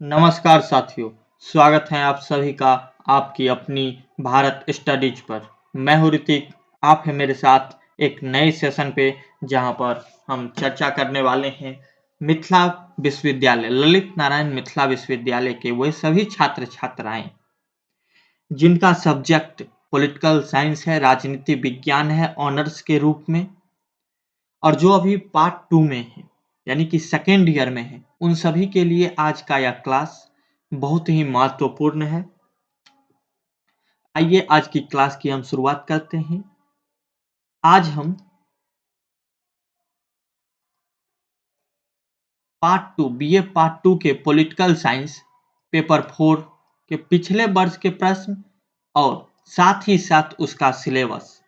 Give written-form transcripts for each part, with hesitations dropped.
नमस्कार साथियों, स्वागत है आप सभी का आपकी अपनी भारत स्टडीज पर। मैं हूं ऋतिक, आप हैं मेरे साथ एक नए सेशन पे जहां पर हम चर्चा करने वाले हैं मिथिला विश्वविद्यालय, ललित नारायण मिथिला विश्वविद्यालय के वे सभी छात्र छात्राएं जिनका सब्जेक्ट पॉलिटिकल साइंस है, राजनीति विज्ञान है ऑनर्स के रूप में, और जो अभी पार्ट 2 में है यानी कि सेकेंड ईयर में है, उन सभी के लिए आज का यह क्लास बहुत ही महत्वपूर्ण है। आइए आज की क्लास की हम शुरुआत करते हैं। आज हम पार्ट 2 बीए पार्ट 2 के पॉलिटिकल साइंस पेपर 4 के पिछले वर्ष के प्रश्न और साथ ही साथ उसका सिलेबस,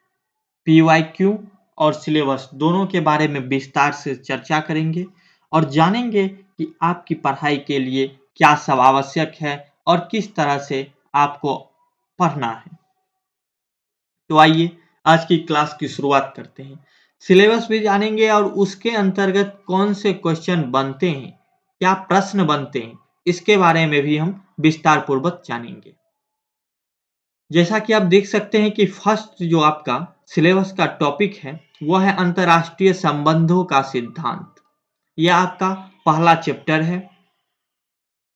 पीवाईक्यू और सिलेबस दोनों के बारे में विस्तार से चर्चा करेंगे और जानेंगे कि आपकी पढ़ाई के लिए क्या सब आवश्यक है और किस तरह से आपको पढ़ना है। तो आइए आज की क्लास की शुरुआत करते हैं। सिलेबस भी जानेंगे और उसके अंतर्गत कौन से क्वेश्चन बनते हैं, क्या प्रश्न बनते हैं, इसके बारे में भी हम विस्तार पूर्वक जानेंगे। जैसा कि आप देख सकते हैं कि फर्स्ट जो आपका सिलेबस का टॉपिक है वह है अंतर्राष्ट्रीय संबंधों का सिद्धांत। यह आपका पहला चैप्टर है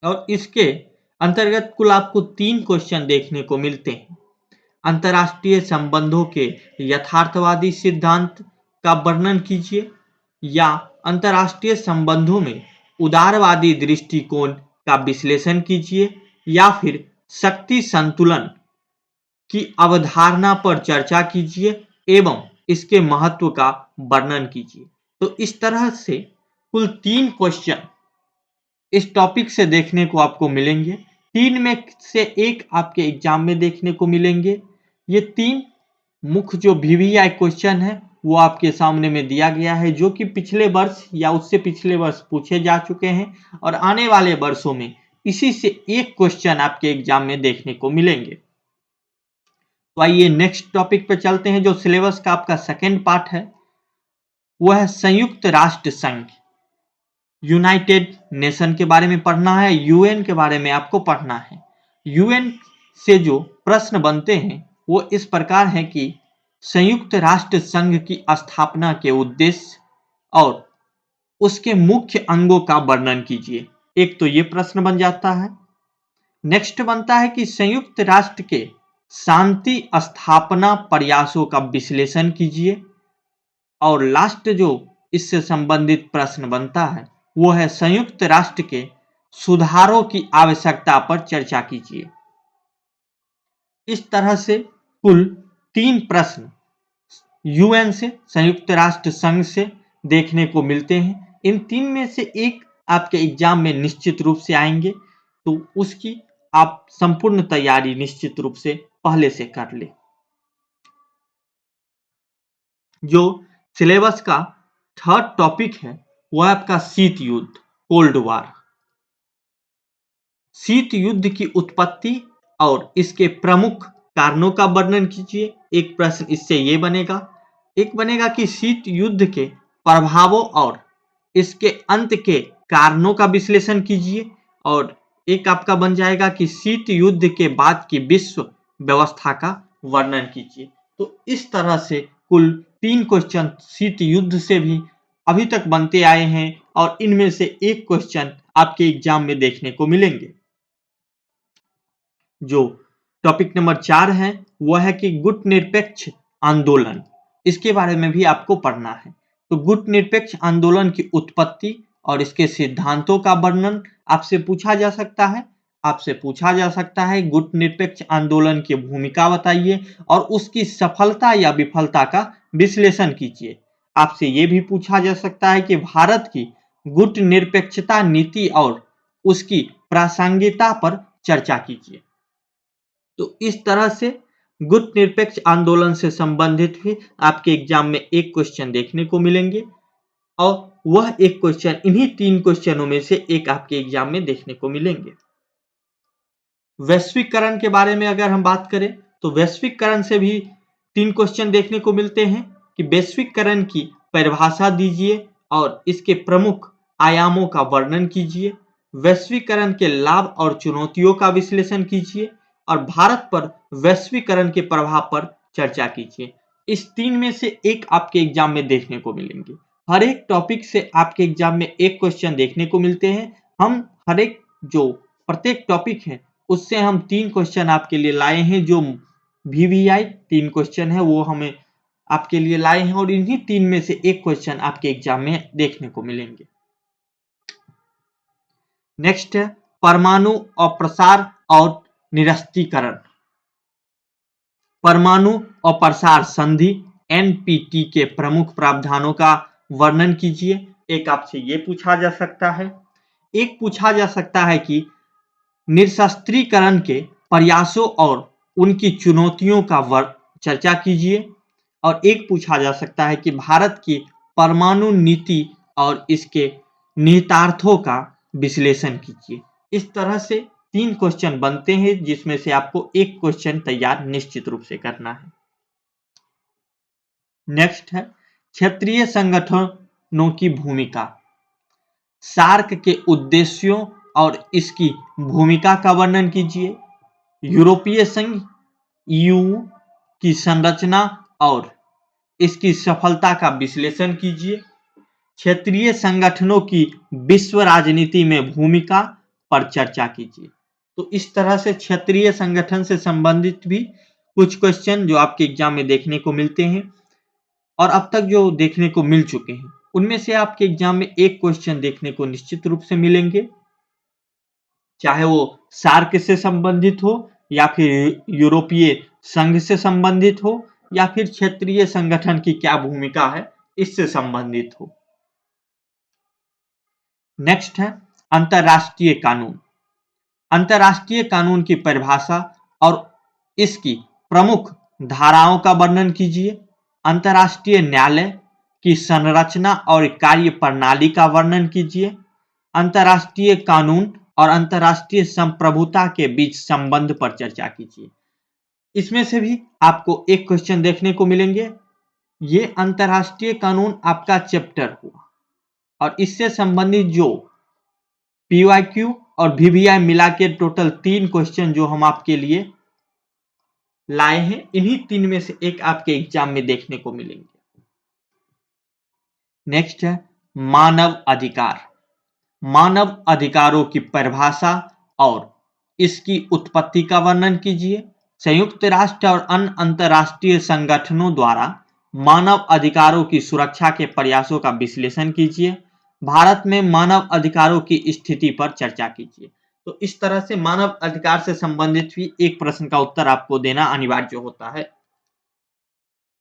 और इसके अंतर्गत कुल आपको 3 क्वेश्चन देखने को मिलते हैं। अंतर्राष्ट्रीय संबंधों के यथार्थवादी सिद्धांत का वर्णन कीजिए, या अंतर्राष्ट्रीय संबंधों में उदारवादी दृष्टिकोण का विश्लेषण कीजिए, या फिर शक्ति संतुलन की अवधारणा पर चर्चा कीजिए एवं इसके महत्व का वर्णन कीजिए। तो इस तरह से कुल 3 क्वेश्चन इस टॉपिक से देखने को आपको मिलेंगे। 3 में से एक आपके एग्जाम में देखने को मिलेंगे। ये 3 मुख्य जो वीवीआई क्वेश्चन है वो आपके सामने में दिया गया है, जो कि पिछले वर्ष या उससे पिछले वर्ष पूछे जा चुके हैं और आने वाले वर्षों में इसी से एक क्वेश्चन आपके एग्जाम में देखने को मिलेंगे। तो आइए नेक्स्ट टॉपिक पे चलते हैं। जो सिलेबस का आपका सेकेंड पार्ट है वह है संयुक्त राष्ट्र संघ, यूनाइटेड नेशन के बारे में पढ़ना है, यूएन के बारे में आपको पढ़ना है। यूएन से जो प्रश्न बनते हैं वो इस प्रकार है कि संयुक्त राष्ट्र संघ की स्थापना के उद्देश्य और उसके मुख्य अंगों का वर्णन कीजिए। एक तो ये प्रश्न बन जाता है। नेक्स्ट बनता है कि संयुक्त राष्ट्र के शांति स्थापना प्रयासों का विश्लेषण कीजिए, और लास्ट जो इससे संबंधित प्रश्न बनता है वो है संयुक्त राष्ट्र के सुधारों की आवश्यकता पर चर्चा कीजिए। इस तरह से कुल 3 प्रश्न यूएन से, संयुक्त राष्ट्र संघ से देखने को मिलते हैं। इन 3 में से एक आपके एग्जाम में निश्चित रूप से आएंगे, तो उसकी आप संपूर्ण तैयारी निश्चित रूप से पहले से कर ले। जो सिलेबस का थर्ड टॉपिक है वह आपका शीत युद्ध, कोल्ड वार। शीत युद्ध की उत्पत्ति और इसके प्रमुख कारणों का वर्णन कीजिए। एक प्रश्न इससे ये बनेगा। एक बनेगा कि शीत युद्ध के प्रभावों और इसके अंत के कारणों का विश्लेषण कीजिए, और एक आपका बन जाएगा कि शीत युद्ध के बाद की विश्व व्यवस्था का वर्णन कीजिए। तो इस तरह से कुल 3 क्वेश्चन शीत युद्ध से भी अभी तक बनते आए हैं और इनमें से एक क्वेश्चन आपके एग्जाम में देखने को मिलेंगे। जो टॉपिक नंबर 4 है वह है कि गुट निरपेक्ष आंदोलन, इसके बारे में भी आपको पढ़ना है। तो गुट निरपेक्ष आंदोलन की उत्पत्ति और इसके सिद्धांतों का वर्णन आपसे पूछा जा सकता है। गुट निरपेक्ष आंदोलन की भूमिका बताइए और उसकी सफलता या विफलता का विश्लेषण कीजिए। आपसे यह भी पूछा जा सकता है कि भारत की गुट निरपेक्षता नीति और उसकी प्रासंगिकता पर चर्चा कीजिए। तो इस तरह से गुट निरपेक्ष आंदोलन से संबंधित भी आपके एग्जाम में एक क्वेश्चन देखने को मिलेंगे, और वह एक क्वेश्चन इन्हीं 3 क्वेश्चनों में से एक आपके एग्जाम में देखने को मिलेंगे। वैश्वीकरण के बारे में अगर हम बात करें तो वैश्वीकरण से भी 3 क्वेश्चन देखने को मिलते हैं कि वैश्वीकरण की परिभाषा दीजिए और इसके प्रमुख आयामों का वर्णन कीजिए। वैश्वीकरण के लाभ और चुनौतियों का विश्लेषण कीजिए और भारत पर वैश्वीकरण के प्रभाव पर चर्चा कीजिए। इस 3 में से एक आपके एग्जाम में देखने को मिलेंगे। हर एक टॉपिक से आपके एग्जाम में एक क्वेश्चन देखने को मिलते हैं। हम हर एक जो प्रत्येक टॉपिक है उससे हम 3 क्वेश्चन आपके लिए लाए हैं। जो VVI 3 क्वेश्चन है वो हमें आपके लिए लाए हैं और इन्हीं 3 में से एक क्वेश्चन आपके एग्जाम में देखने को मिलेंगे। नेक्स्ट है परमाणु अप्रसार और निरस्त्रीकरण। परमाणु अप्रसार संधि NPT के प्रमुख प्रावधानों का वर्णन कीजिए। एक आपसे ये पूछा जा सकता है। एक पूछा जा सकता है कि निरस्त्रीकरण के प्रयासों और उनकी चुनौतियों का चर्चा कीजिए। और एक पूछा जा सकता है कि भारत की परमाणु नीति और इसके निहितार्थों का विश्लेषण कीजिए। इस तरह से 3 क्वेश्चन बनते हैं जिसमें से आपको एक क्वेश्चन तैयार निश्चित रूप से करना है। नेक्स्ट है क्षेत्रीय संगठनों की भूमिका। सार्क के उद्देश्यों और इसकी भूमिका का वर्णन कीजिए। यूरोपीय संघ EU की संरचना और इसकी सफलता का विश्लेषण कीजिए। क्षेत्रीय संगठनों की विश्व राजनीति में भूमिका पर चर्चा कीजिए। तो इस तरह से क्षेत्रीय संगठन से संबंधित भी कुछ क्वेश्चन जो आपके एग्जाम में देखने को मिलते हैं और अब तक जो देखने को मिल चुके हैं उनमें से आपके एग्जाम में एक क्वेश्चन देखने को निश्चित रूप से मिलेंगे, चाहे वो सार्क से संबंधित हो या फिर यूरोपीय संघ से संबंधित हो या फिर क्षेत्रीय संगठन की क्या भूमिका है इससे संबंधित हो। नेक्स्ट है अंतरराष्ट्रीय कानून। अंतरराष्ट्रीय कानून की परिभाषा और इसकी प्रमुख धाराओं का वर्णन कीजिए। अंतरराष्ट्रीय न्यायालय की संरचना और कार्य प्रणाली का वर्णन कीजिए। अंतरराष्ट्रीय कानून और अंतरराष्ट्रीय संप्रभुता के बीच संबंध पर चर्चा कीजिए। इसमें से भी आपको एक क्वेश्चन देखने को मिलेंगे। ये अंतरराष्ट्रीय कानून आपका चैप्टर हुआ और इससे संबंधित जो PYQ और VVI मिला के टोटल 3 क्वेश्चन जो हम आपके लिए लाए हैं, इन्हीं 3 में से एक आपके एग्जाम में देखने को मिलेंगे। नेक्स्ट है मानव अधिकार। मानव अधिकारों की परिभाषा और इसकी उत्पत्ति का वर्णन कीजिए। संयुक्त राष्ट्र और अन्य अंतरराष्ट्रीय संगठनों द्वारा मानव अधिकारों की सुरक्षा के प्रयासों का विश्लेषण कीजिए। भारत में मानव अधिकारों की स्थिति पर चर्चा कीजिए। तो इस तरह से मानव अधिकार से संबंधित भी एक प्रश्न का उत्तर आपको देना अनिवार्य होता है।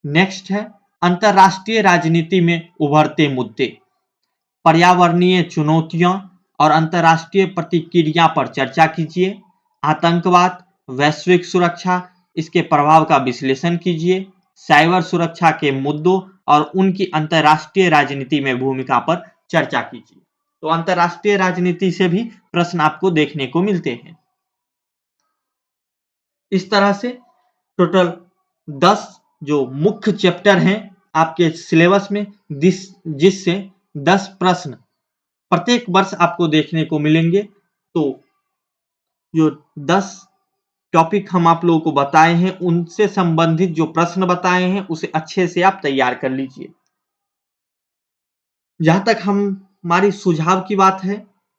नेक्स्ट है अंतरराष्ट्रीय राजनीति में उभरते मुद्दे, पर्यावरणीय चुनौतियां और अंतरराष्ट्रीय प्रतिक्रिया पर चर्चा कीजिए। आतंकवाद, वैश्विक सुरक्षा, इसके प्रभाव का विश्लेषण कीजिए। साइबर सुरक्षा के मुद्दों और उनकी अंतरराष्ट्रीय राजनीति में भूमिका पर चर्चा कीजिए। तो अंतरराष्ट्रीय राजनीति से भी प्रश्न आपको देखने को मिलते हैं। इस तरह से टोटल 10 जो मुख्य चैप्टर हैं आपके सिलेबस में जिससे 10 प्रश्न प्रत्येक वर्ष आपको देखने को मिलेंगे। तो जो 10 टॉपिक हम आप लोगों को बताए हैं उनसे संबंधित जो प्रश्न बताए हैं उसे अच्छे से आप तैयार कर लीजिए। जहां तक हमारी सुझाव की बात है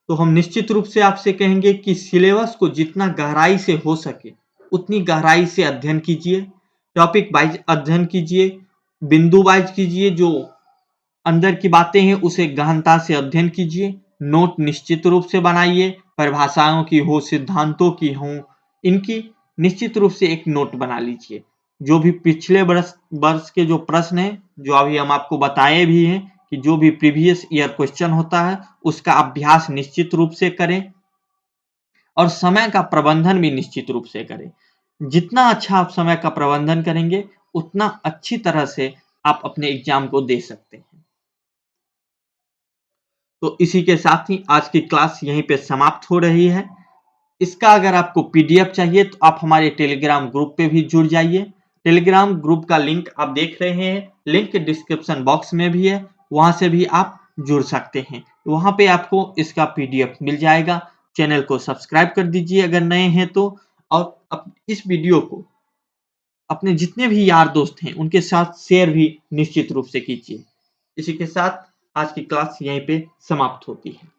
तो हम निश्चित रूप से आपसे कहेंगे कि सिलेबस को जितना गहराई से हो सके उतनी गहराई से अध्ययन कीजिए। टॉपिक वाइज अध्ययन कीजिए, बिंदु वाइज कीजिए, जो अंदर की बातें हैं उसे गहनता से अध्ययन कीजिए। नोट निश्चित रूप से बनाइए, परिभाषाओं की हो, सिद्धांतों की हो, इनकी निश्चित रूप से एक नोट बना लीजिए। जो भी पिछले वर्ष के जो प्रश्न हैं जो अभी हम आपको बताए भी हैं कि जो भी प्रीवियस ईयर क्वेश्चन होता है उसका अभ्यास निश्चित रूप से करें और समय का प्रबंधन भी निश्चित रूप से करें। जितना अच्छा आप समय का प्रबंधन करेंगे उतना अच्छी तरह से आप अपने एग्जाम को दे सकते हैं। तो इसी के साथ ही आज की क्लास यहीं पे समाप्त हो रही है। इसका अगर आपको PDF चाहिए तो आप हमारे टेलीग्राम ग्रुप पे भी जुड़ जाइए। टेलीग्राम ग्रुप का लिंक आप देख रहे हैं, लिंक डिस्क्रिप्शन बॉक्स में भी है, वहां से भी आप जुड़ सकते हैं। वहां पे आपको इसका पीडीएफ मिल जाएगा। चैनल को सब्सक्राइब कर दीजिए अगर नए हैं तो, और इस वीडियो को अपने जितने भी यार दोस्त हैं उनके साथ शेयर भी निश्चित रूप से कीजिए। इसी के साथ आज की क्लास यहीं पे समाप्त होती है।